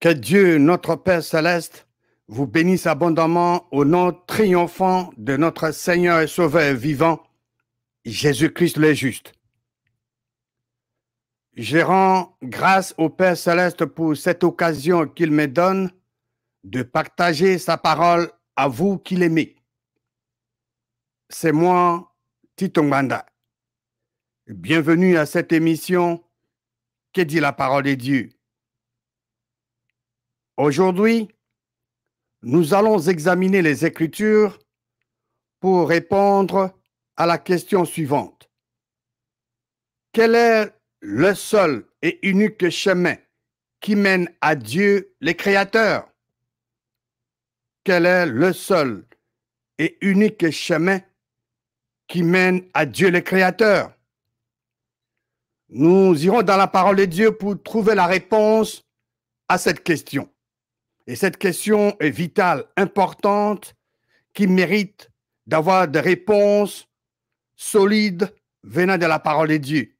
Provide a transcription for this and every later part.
Que Dieu, notre Père céleste, vous bénisse abondamment au nom triomphant de notre Seigneur et Sauveur vivant, Jésus-Christ le juste. Je rends grâce au Père céleste pour cette occasion qu'il me donne de partager sa parole à vous qui l'aimez. C'est moi, Tito Nganda. Bienvenue à cette émission Que dit la parole de Dieu. Aujourd'hui, nous allons examiner les Écritures pour répondre à la question suivante. Quel est le seul et unique chemin qui mène à Dieu le Créateur? Quel est le seul et unique chemin qui mène à Dieu le Créateur? Nous irons dans la parole de Dieu pour trouver la réponse à cette question. Et cette question est vitale, importante, qui mérite d'avoir des réponses solides venant de la parole de Dieu.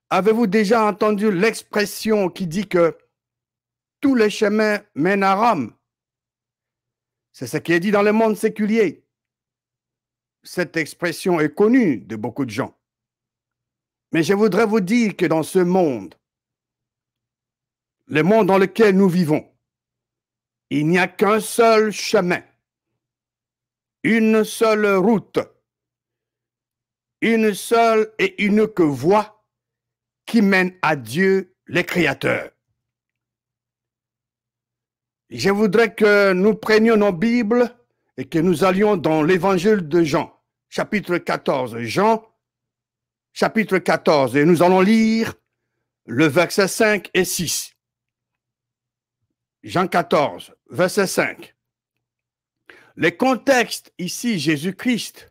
Avez-vous déjà entendu l'expression qui dit que tous les chemins mènent à Rome? C'est ce qui est dit dans le monde séculier. Cette expression est connue de beaucoup de gens. Mais je voudrais vous dire que dans ce monde, le monde dans lequel nous vivons, il n'y a qu'un seul chemin, une seule route, une seule et unique voie qui mène à Dieu, le Créateur. Je voudrais que nous prenions nos Bibles et que nous allions dans l'évangile de Jean, chapitre 14. Jean, chapitre 14, et nous allons lire le verset 5 et 6. Jean 14, verset 5. Le contexte ici, Jésus-Christ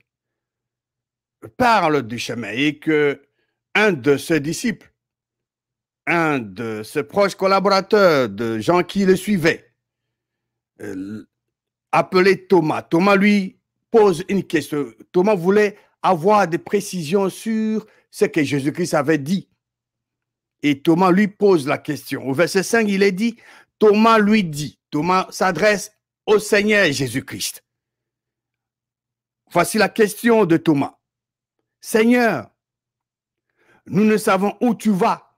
parle du chemin et que un de ses disciples, un de ses proches collaborateurs, de gens qui le suivaient, appelé Thomas. Thomas lui pose une question. Thomas voulait avoir des précisions sur ce que Jésus-Christ avait dit. Et Thomas lui pose la question. Au verset 5, il est dit, Thomas lui dit, Thomas s'adresse au Seigneur Jésus-Christ. Voici la question de Thomas. Seigneur, nous ne savons où tu vas.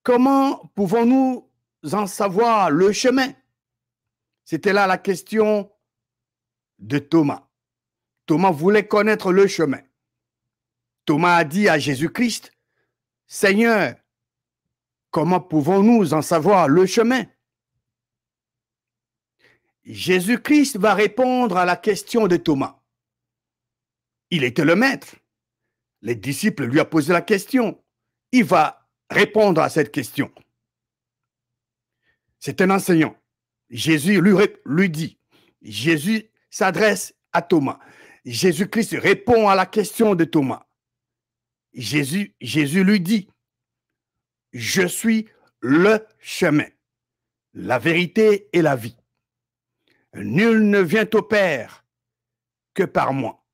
Comment pouvons-nous en savoir le chemin? C'était là la question de Thomas. Thomas voulait connaître le chemin. Thomas a dit à Jésus-Christ, Seigneur, comment pouvons-nous en savoir le chemin? Jésus-Christ va répondre à la question de Thomas. Il était le maître. Les disciples lui ont posé la question. Il va répondre à cette question. C'est un enseignant. Jésus lui dit. Jésus s'adresse à Thomas. Jésus-Christ répond à la question de Thomas. Jésus lui dit, je suis le chemin, la vérité et la vie. Nul ne vient au Père que par moi.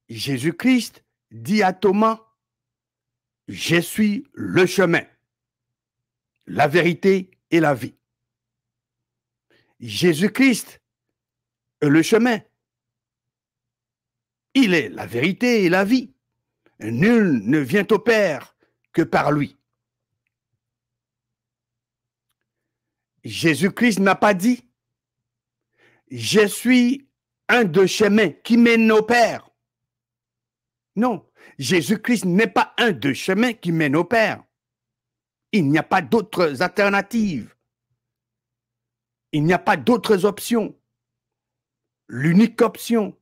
Jésus-Christ dit à Thomas, je suis le chemin, la vérité et la vie. Jésus-Christ est le chemin. Il est la vérité et la vie. Nul ne vient au Père que par lui. Jésus-Christ n'a pas dit « Je suis un des chemins qui mène au Père ». Non, Jésus-Christ n'est pas un des chemins qui mène au Père. Il n'y a pas d'autres alternatives. Il n'y a pas d'autres options. L'unique option,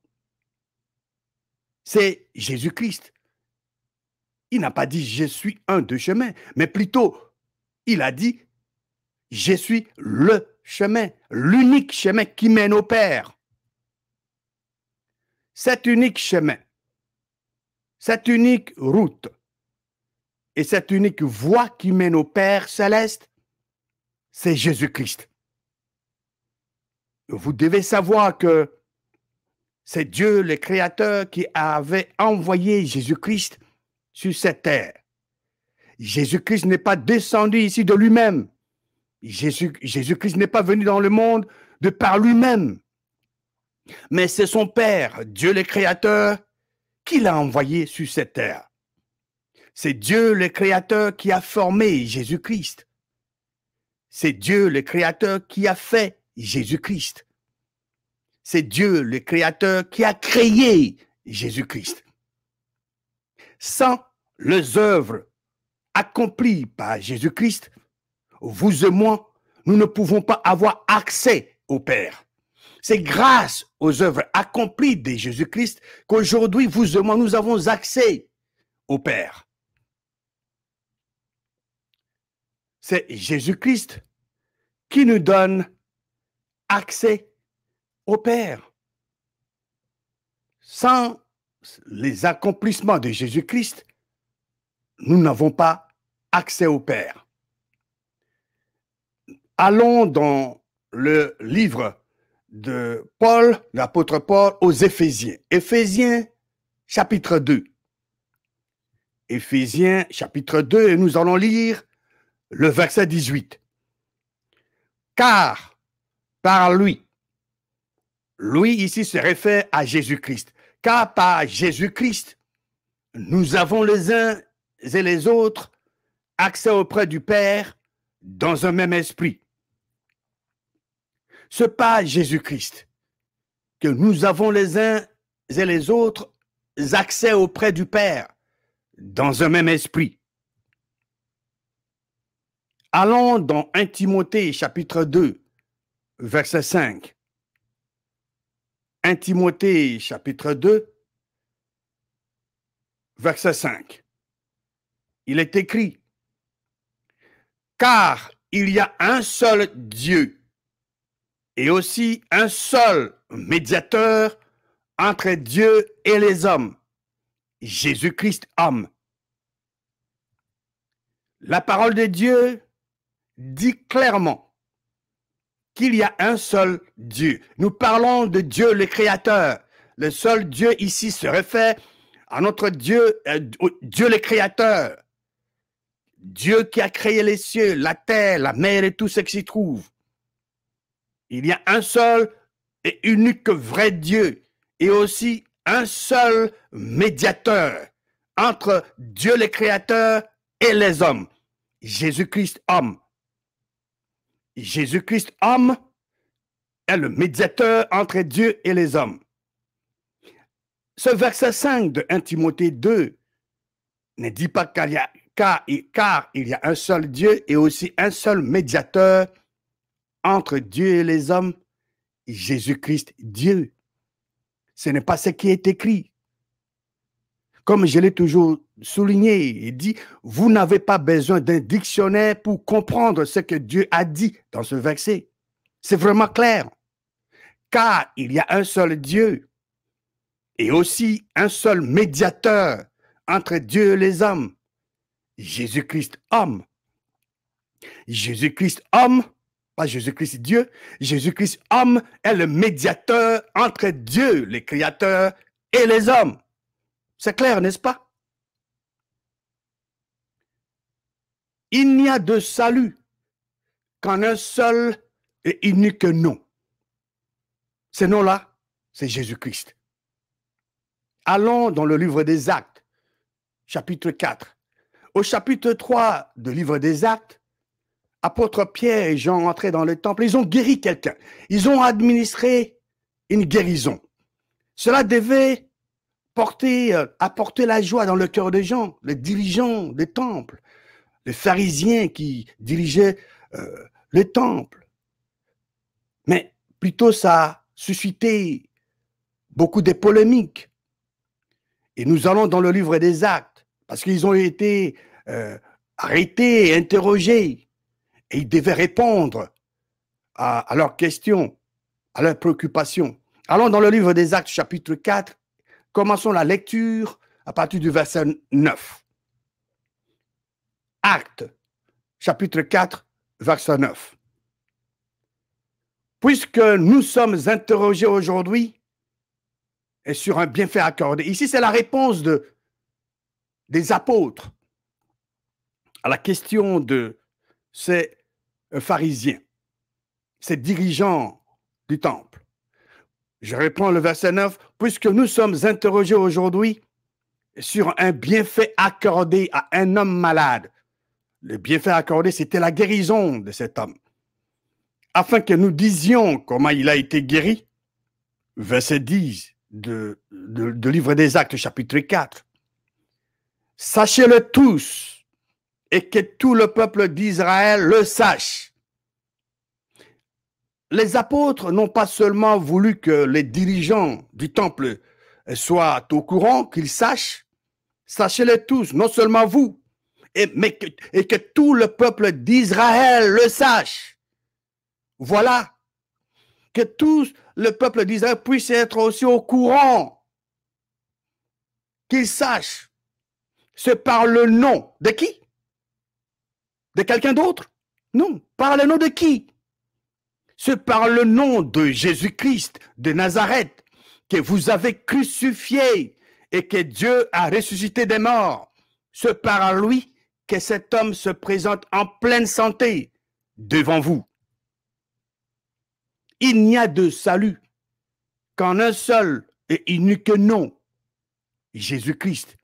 c'est Jésus-Christ. Il n'a pas dit « je suis un des chemins », mais plutôt, il a dit « je suis le chemin, l'unique chemin qui mène au Père ». Cet unique chemin, cette unique route et cette unique voie qui mène au Père céleste, c'est Jésus-Christ. Vous devez savoir que c'est Dieu, le Créateur, qui avait envoyé Jésus-Christ sur cette terre. Jésus-Christ n'est pas descendu ici de lui-même. Jésus-Christ n'est pas venu dans le monde de par lui-même. Mais c'est son Père, Dieu le Créateur, qui l'a envoyé sur cette terre. C'est Dieu le Créateur qui a formé Jésus-Christ. C'est Dieu le Créateur qui a fait Jésus-Christ. C'est Dieu le Créateur qui a créé Jésus-Christ. Sans les œuvres accomplies par Jésus-Christ, vous et moi, nous ne pouvons pas avoir accès au Père. C'est grâce aux œuvres accomplies de Jésus-Christ qu'aujourd'hui, vous et moi, nous avons accès au Père. C'est Jésus-Christ qui nous donne accès au Père. Sans les accomplissements de Jésus-Christ, nous n'avons pas accès au Père. Allons dans le livre de Paul, l'apôtre Paul, aux Éphésiens. Éphésiens, chapitre 2. Éphésiens, chapitre 2, et nous allons lire le verset 18. Car par lui ici se réfère à Jésus-Christ, car par Jésus-Christ, nous avons les uns et les autres accès auprès du Père dans un même esprit. C'est par Jésus-Christ que nous avons les uns et les autres accès auprès du Père dans un même esprit. Allons dans 1 Timothée chapitre 2, verset 5. 1 Timothée chapitre 2, verset 5. Il est écrit, car il y a un seul Dieu et aussi un seul médiateur entre Dieu et les hommes, Jésus-Christ homme. La parole de Dieu dit clairement qu'il y a un seul Dieu. Nous parlons de Dieu le Créateur. Le seul Dieu ici se réfère à notre Dieu, Dieu le Créateur. Dieu qui a créé les cieux, la terre, la mer et tout ce qui s'y trouve. Il y a un seul et unique vrai Dieu et aussi un seul médiateur entre Dieu le Créateur et les hommes, Jésus-Christ homme. Jésus-Christ homme est le médiateur entre Dieu et les hommes. Ce verset 5 de 1 Timothée 2 ne dit pas car il y a un seul Dieu et aussi un seul médiateur entre Dieu et les hommes, Jésus-Christ Dieu. Ce n'est pas ce qui est écrit. Comme je l'ai toujours souligné et dit, vous n'avez pas besoin d'un dictionnaire pour comprendre ce que Dieu a dit dans ce verset. C'est vraiment clair. Car il y a un seul Dieu et aussi un seul médiateur entre Dieu et les hommes, Jésus-Christ homme. Jésus-Christ homme, pas Jésus-Christ Dieu, Jésus-Christ homme est le médiateur entre Dieu, le Créateur, et les hommes. C'est clair, n'est-ce pas? Il n'y a de salut qu'en un seul et unique nom. Ce nom-là, c'est Jésus-Christ. Allons dans le livre des Actes, chapitre 4. Au chapitre 3 du livre des Actes, apôtres Pierre et Jean entraient dans le temple, ils ont guéri quelqu'un. Ils ont administré une guérison. Cela devait apporter la joie dans le cœur des gens, les dirigeants des temples, les pharisiens qui dirigeaient le temple. Mais plutôt ça a suscité beaucoup de polémiques. Et nous allons dans le livre des Actes, parce qu'ils ont été arrêtés et interrogés. Et ils devaient répondre à leurs questions, à leurs préoccupations. Allons dans le livre des Actes, chapitre 4. Commençons la lecture à partir du verset 9. Actes, chapitre 4, verset 9. Puisque nous sommes interrogés aujourd'hui et sur un bienfait accordé. Ici, c'est la réponse des apôtres. à la question de ces pharisiens, ces dirigeants du temple. Je reprends le verset 9. Puisque nous sommes interrogés aujourd'hui sur un bienfait accordé à un homme malade. Le bienfait accordé, c'était la guérison de cet homme. Afin que nous disions comment il a été guéri, verset 10 de Livre des Actes, chapitre 4. Sachez-le tous, et que tout le peuple d'Israël le sache. Les apôtres n'ont pas seulement voulu que les dirigeants du temple soient au courant, qu'ils sachent. Sachez-le tous, non seulement vous, et que tout le peuple d'Israël le sache. Voilà. Que tout le peuple d'Israël puisse être aussi au courant. Qu'ils sachent. C'est par le nom de qui? De quelqu'un d'autre? Non. Par le nom de qui? C'est par le nom de Jésus-Christ de Nazareth que vous avez crucifié et que Dieu a ressuscité des morts. C'est par lui que cet homme se présente en pleine santé devant vous. Il n'y a de salut qu'en un seul et unique nom, Jésus-Christ.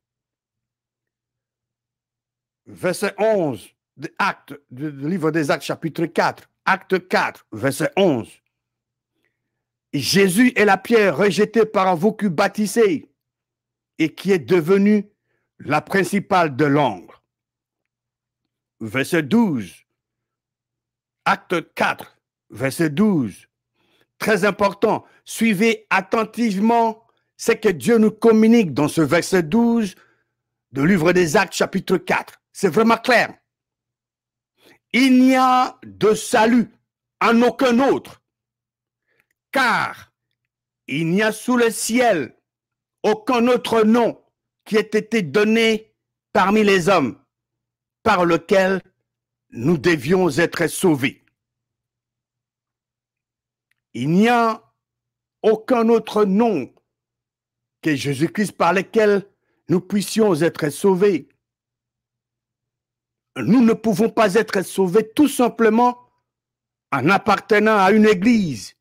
Verset 11 du livre des Actes, chapitre 4. Acte 4, verset 11. Jésus est la pierre rejetée par vous qui bâtissez et qui est devenue la principale de l'angle. Verset 12. Acte 4, verset 12. Très important. Suivez attentivement ce que Dieu nous communique dans ce verset 12 du livre des Actes, chapitre 4. C'est vraiment clair. Il n'y a de salut en aucun autre, car il n'y a sous le ciel aucun autre nom qui ait été donné parmi les hommes par lequel nous devions être sauvés. Il n'y a aucun autre nom que Jésus-Christ par lequel nous puissions être sauvés. Nous ne pouvons pas être sauvés tout simplement en appartenant à une église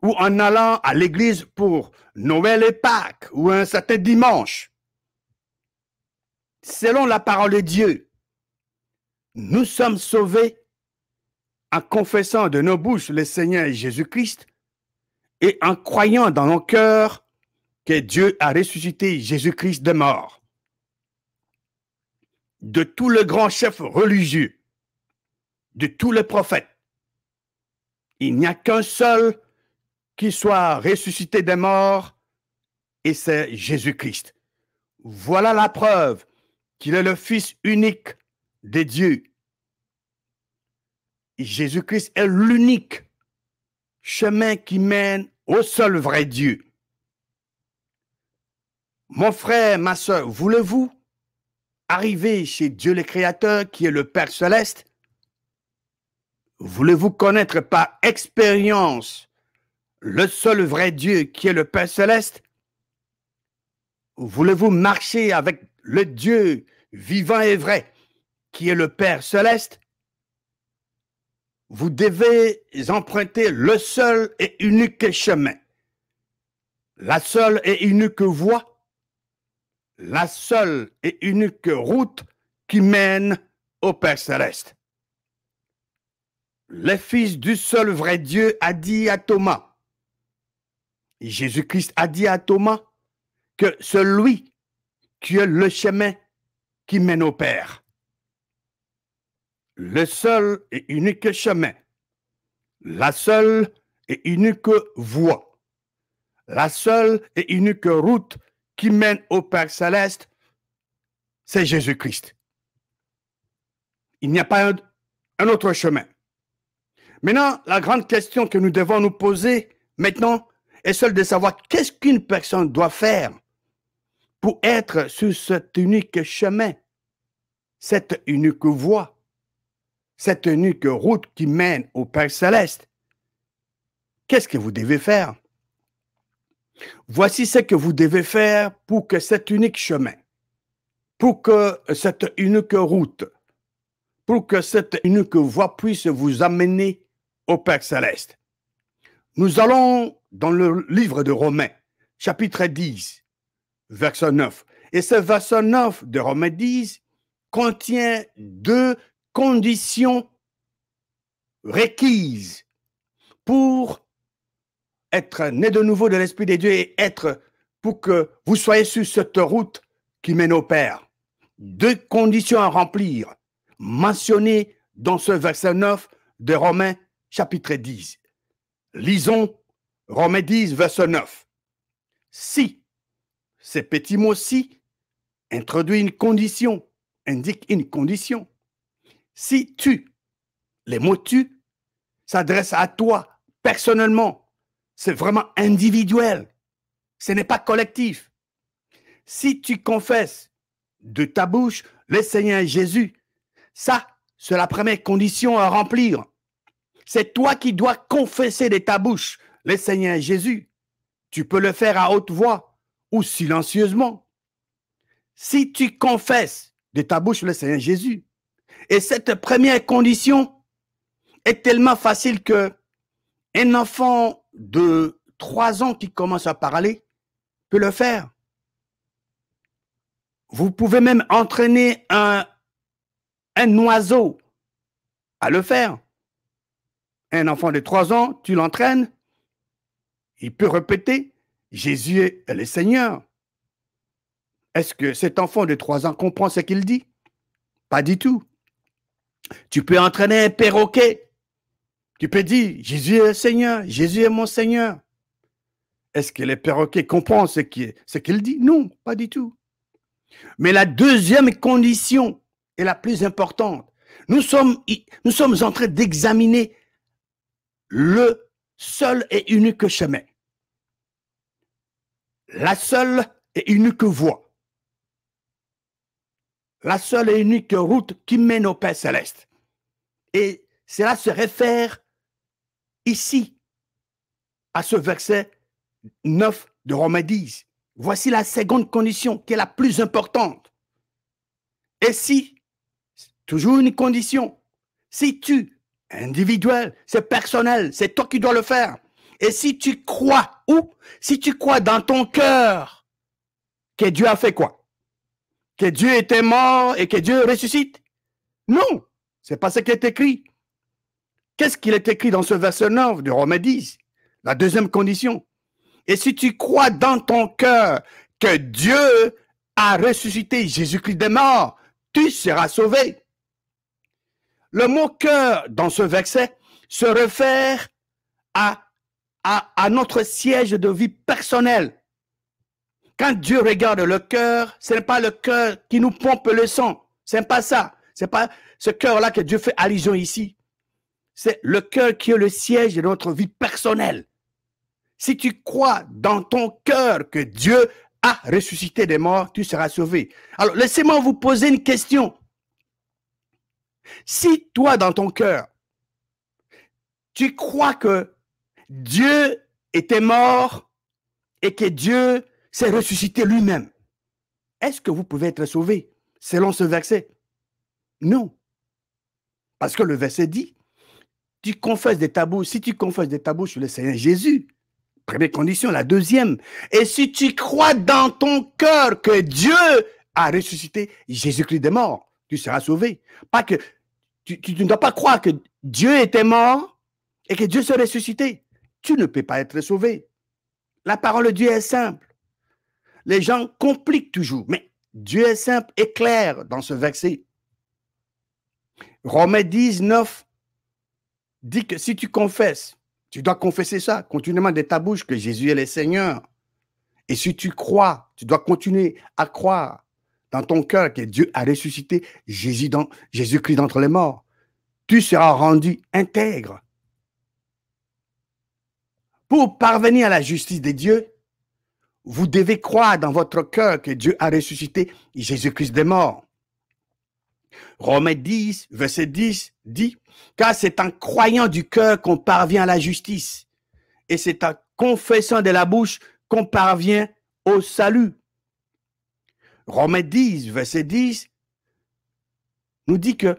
ou en allant à l'église pour Noël et Pâques ou un certain dimanche. Selon la parole de Dieu, nous sommes sauvés en confessant de nos bouches le Seigneur Jésus-Christ et en croyant dans nos cœurs que Dieu a ressuscité Jésus-Christ de mort. De tous les grands chefs religieux, de tous les prophètes, il n'y a qu'un seul qui soit ressuscité des morts, et c'est Jésus-Christ. Voilà la preuve qu'il est le Fils unique de Dieu. Jésus-Christ est l'unique chemin qui mène au seul vrai Dieu. Mon frère, ma soeur, voulez-vous arriver chez Dieu le Créateur qui est le Père Céleste? Voulez-vous connaître par expérience le seul vrai Dieu qui est le Père Céleste? Voulez-vous marcher avec le Dieu vivant et vrai qui est le Père Céleste? Vous devez emprunter le seul et unique chemin, la seule et unique voie, la seule et unique route qui mène au Père Céleste. Le Fils du seul vrai Dieu a dit à Thomas, Jésus-Christ a dit à Thomas, que celui qui est le chemin qui mène au Père. Le seul et unique chemin, la seule et unique voie, la seule et unique route qui mène au Père Céleste, c'est Jésus-Christ. Il n'y a pas un autre chemin. Maintenant, la grande question que nous devons nous poser maintenant est celle de savoir qu'est-ce qu'une personne doit faire pour être sur cet unique chemin, cette unique voie, cette unique route qui mène au Père Céleste. Qu'est-ce que vous devez faire? Voici ce que vous devez faire pour que cet unique chemin, pour que cette unique route pour que cette unique voie puisse vous amener au Père Céleste. Nous allons dans le livre de Romains, chapitre 10, verset 9. Et ce verset 9 de Romains 10 contient deux conditions requises pour être né de nouveau de l'Esprit de Dieu et pour que vous soyez sur cette route qui mène au Père. Deux conditions à remplir, mentionnées dans ce verset 9 de Romains chapitre 10. Lisons Romains 10, verset 9. Si, ces petits mots si, introduit une condition, indique une condition. Si tu, les mots tu, s'adressent à toi personnellement, c'est vraiment individuel, ce n'est pas collectif. Si tu confesses de ta bouche le Seigneur Jésus, ça, c'est la première condition à remplir. C'est toi qui dois confesser de ta bouche le Seigneur Jésus. Tu peux le faire à haute voix ou silencieusement. Si tu confesses de ta bouche le Seigneur Jésus, et cette première condition est tellement facile que un enfant de 3 ans qui commence à parler peut le faire. Vous pouvez même entraîner un oiseau à le faire. Un enfant de 3 ans, tu l'entraînes, il peut répéter « Jésus est le Seigneur ». Est-ce que cet enfant de 3 ans comprend ce qu'il dit? Pas du tout. Tu peux entraîner un perroquet. Tu peux dire « Jésus est le Seigneur, Jésus est mon Seigneur ». Est-ce que le perroquet comprend ce qu'il dit? Non, pas du tout. Mais la deuxième condition est la plus importante. Nous sommes en train d'examiner le seul et unique chemin. La seule et unique voie. La seule et unique route qui mène au Père Céleste. Et cela se réfère ici à ce verset 9 de Romains 10. Voici la seconde condition qui est la plus importante. Et si, toujours une condition, si tu, individuel, c'est personnel, c'est toi qui dois le faire. Et si tu crois, si tu crois dans ton cœur que Dieu a fait quoi? Que Dieu était mort et que Dieu ressuscite? Non, c'est pas ce qui est écrit. Qu'est-ce qu'il est écrit dans ce verset 9 de Romains 10? La deuxième condition. Et si tu crois dans ton cœur que Dieu a ressuscité Jésus-Christ des morts, tu seras sauvé. Le mot cœur dans ce verset se réfère à notre siège de vie personnelle. Quand Dieu regarde le cœur, ce n'est pas le cœur qui nous pompe le sang. Ce n'est pas ça. Ce n'est pas ce cœur-là que Dieu fait allusion ici. C'est le cœur qui est le siège de notre vie personnelle. Si tu crois dans ton cœur que Dieu a ressuscité des morts, tu seras sauvé. Alors, laissez-moi vous poser une question. Si toi, dans ton cœur, tu crois que Dieu était mort et que Dieu s'est ressuscité lui-même, est-ce que vous pouvez être sauvé selon ce verset? Non. Parce que le verset dit, tu confesses de ta bouche, si tu confesses de ta bouche le Seigneur Jésus, première condition. La deuxième, et si tu crois dans ton cœur que Dieu a ressuscité Jésus-Christ des morts, tu seras sauvé. Pas que tu ne dois pas croire que Dieu était mort et que Dieu s'est ressuscité. Tu ne peux pas être sauvé. La parole de Dieu est simple. Les gens compliquent toujours, mais Dieu est simple et clair dans ce verset. Romains 19 dit que si tu confesses, tu dois confesser ça continuellement de ta bouche que Jésus est le Seigneur. Et si tu crois, tu dois continuer à croire dans ton cœur que Dieu a ressuscité Jésus-Christ d'entre les morts. Tu seras rendu intègre. Pour parvenir à la justice de Dieu, vous devez croire dans votre cœur que Dieu a ressuscité Jésus-Christ des morts. Romains 10, verset 10 dit, car c'est en croyant du cœur qu'on parvient à la justice, et c'est en confessant de la bouche qu'on parvient au salut. Romains 10, verset 10 nous dit que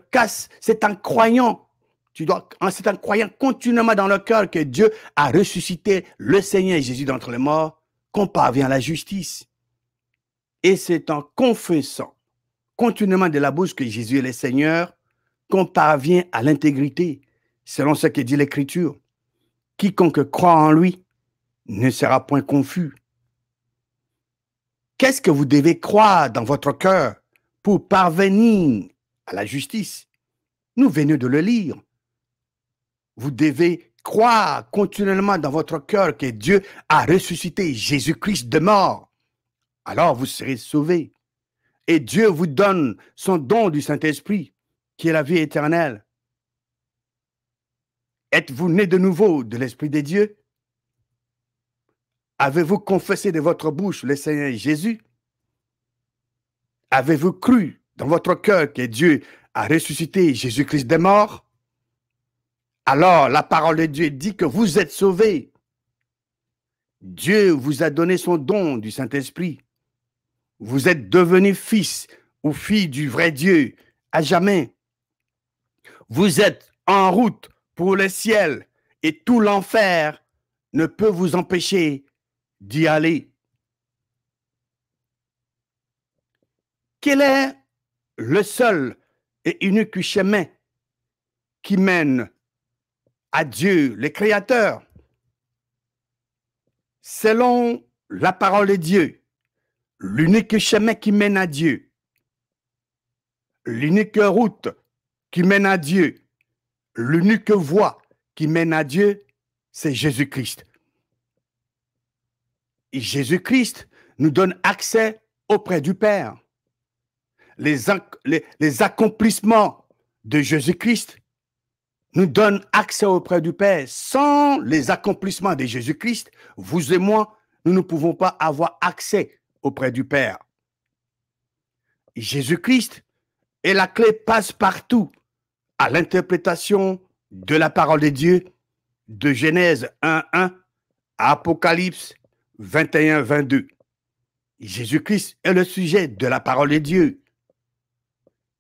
c'est en croyant, c'est en croyant continuellement dans le cœur que Dieu a ressuscité le Seigneur Jésus d'entre les morts qu'on parvient à la justice. Et c'est en confessant continuellement de la bouche que Jésus est le Seigneur qu'on parvient à l'intégrité, selon ce que dit l'Écriture. Quiconque croit en lui ne sera point confus. Qu'est-ce que vous devez croire dans votre cœur pour parvenir à la justice? Nous venons de le lire. Vous devez croire continuellement dans votre cœur que Dieu a ressuscité Jésus-Christ de mort. Alors vous serez sauvés. Et Dieu vous donne son don du Saint-Esprit, qui est la vie éternelle. Êtes-vous né de nouveau de l'Esprit de Dieu? Avez-vous confessé de votre bouche le Seigneur Jésus? Avez-vous cru dans votre cœur que Dieu a ressuscité Jésus-Christ des morts? Alors la parole de Dieu dit que vous êtes sauvés. Dieu vous a donné son don du Saint-Esprit. Vous êtes devenus fils ou filles du vrai Dieu à jamais. Vous êtes en route pour le ciel et tout l'enfer ne peut vous empêcher d'y aller. Quel est le seul et unique chemin qui mène à Dieu, le Créateur? Selon la parole de Dieu, l'unique chemin qui mène à Dieu, l'unique route qui mène à Dieu, l'unique voie qui mène à Dieu, c'est Jésus-Christ. Et Jésus-Christ nous donne accès auprès du Père. Les accomplissements de Jésus-Christ nous donnent accès auprès du Père. Sans les accomplissements de Jésus-Christ, vous et moi, nous ne pouvons pas avoir accès auprès du Père. Jésus-Christ est la clé passe-partout à l'interprétation de la parole de Dieu de Genèse 1:1 à Apocalypse 21:22. Jésus-Christ est le sujet de la parole de Dieu.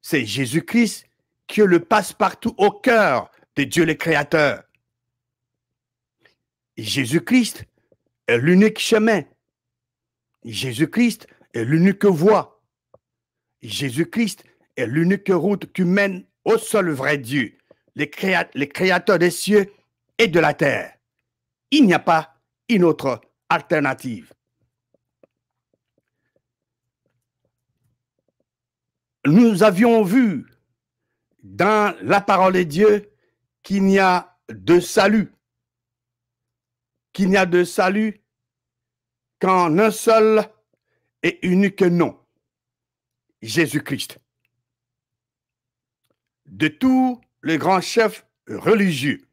C'est Jésus-Christ qui est le passe-partout au cœur de Dieu le Créateur. Jésus-Christ est l'unique chemin. Jésus-Christ est l'unique voie. Jésus-Christ est l'unique route qui mène au seul vrai Dieu, le créateur des cieux et de la terre. Il n'y a pas une autre alternative. Nous avions vu dans la parole de Dieu qu'il n'y a de salut, qu'en un seul et unique nom, Jésus-Christ. De tous les grands chefs religieux,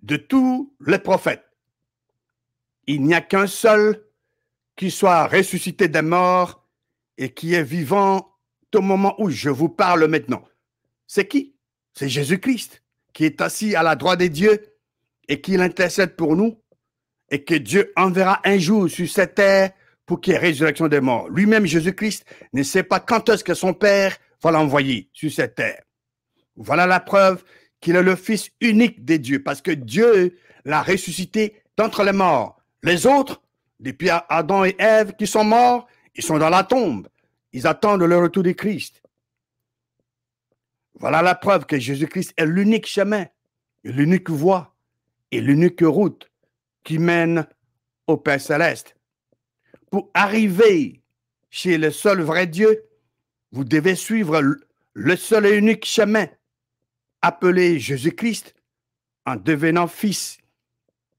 de tous les prophètes, il n'y a qu'un seul qui soit ressuscité des morts et qui est vivant au moment où je vous parle maintenant. C'est qui? C'est Jésus-Christ qui est assis à la droite de Dieu et qui l'intercède pour nous et que Dieu enverra un jour sur cette terre pour qu'il y ait résurrection des morts. Lui-même, Jésus-Christ, ne sait pas quand est-ce que son Père va l'envoyer sur cette terre. Voilà la preuve qu'il est le Fils unique de Dieu, parce que Dieu l'a ressuscité d'entre les morts. Les autres, depuis Adam et Ève qui sont morts, ils sont dans la tombe. Ils attendent le retour de Christ. Voilà la preuve que Jésus-Christ est l'unique chemin, l'unique voie et l'unique route qui mène au Père Céleste. Pour arriver chez le seul vrai Dieu, vous devez suivre le seul et unique chemin appelé Jésus-Christ en devenant fils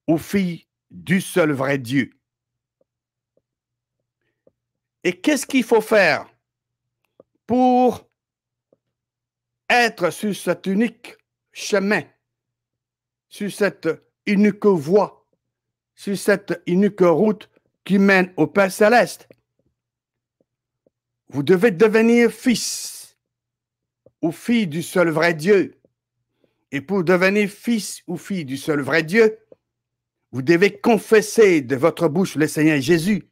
ou fille du seul vrai Dieu. Et qu'est-ce qu'il faut faire pour être sur cet unique chemin, sur cette unique voie, sur cette unique route qui mène au Père Céleste? Vous devez devenir fils ou fille du seul vrai Dieu. Et pour devenir fils ou fille du seul vrai Dieu, vous devez confesser de votre bouche le Seigneur Jésus.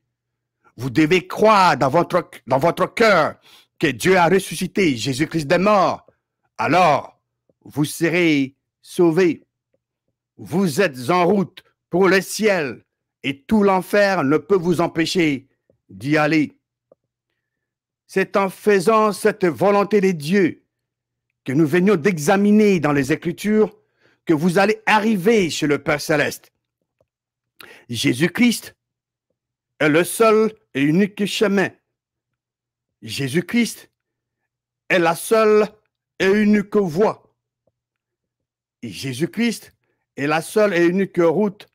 Vous devez croire dans votre cœur que Dieu a ressuscité Jésus-Christ des morts, alors vous serez sauvés. Vous êtes en route pour le ciel et tout l'enfer ne peut vous empêcher d'y aller. C'est en faisant cette volonté de Dieu que nous venions d'examiner dans les Écritures que vous allez arriver chez le Père Céleste. Jésus-Christ est le seul et unique chemin. Jésus-Christ est la seule et unique voie. Et Jésus-Christ est la seule et unique route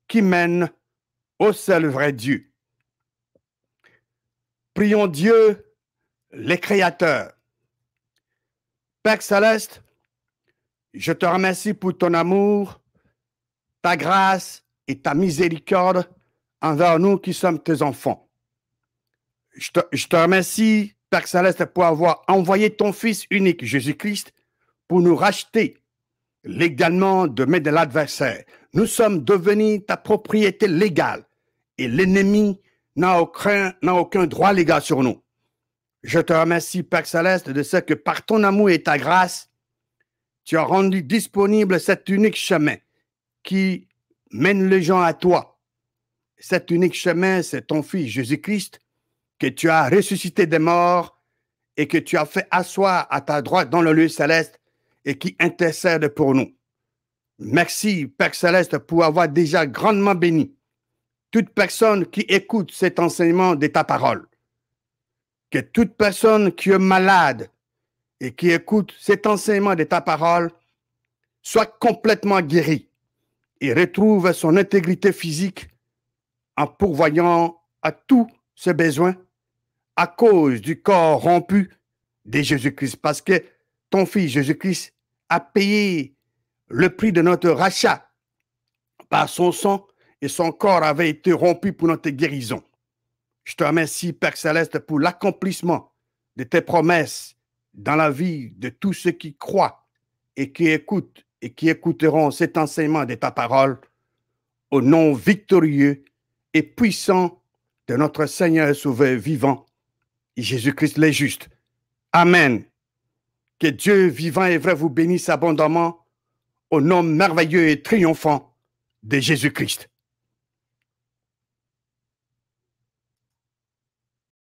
qui mène au seul vrai Dieu. Prions Dieu, le Créateur. Père Céleste, je te remercie pour ton amour, ta grâce et ta miséricorde envers nous qui sommes tes enfants. Je te remercie, Père Céleste, pour avoir envoyé ton Fils unique, Jésus-Christ, pour nous racheter légalement de main de l'adversaire. Nous sommes devenus ta propriété légale et l'ennemi n'a aucun droit légal sur nous. Je te remercie, Père Céleste, de ce que par ton amour et ta grâce, tu as rendu disponible cet unique chemin qui mène les gens à toi. Cet unique chemin, c'est ton Fils Jésus-Christ que tu as ressuscité des morts et que tu as fait asseoir à ta droite dans le lieu céleste et qui intercède pour nous. Merci, Père Céleste, pour avoir déjà grandement béni toute personne qui écoute cet enseignement de ta parole. Que toute personne qui est malade et qui écoute cet enseignement de ta parole soit complètement guérie et retrouve son intégrité physique en pourvoyant à tous ses besoins à cause du corps rompu de Jésus-Christ. Parce que ton Fils Jésus-Christ a payé le prix de notre rachat par son sang et son corps avait été rompu pour notre guérison. Je te remercie, Père Céleste, pour l'accomplissement de tes promesses dans la vie de tous ceux qui croient et qui écoutent et qui écouteront cet enseignement de ta parole au nom victorieux et puissant de notre Seigneur et Sauveur vivant, Jésus-Christ le juste. Amen. Que Dieu vivant et vrai vous bénisse abondamment au nom merveilleux et triomphant de Jésus-Christ.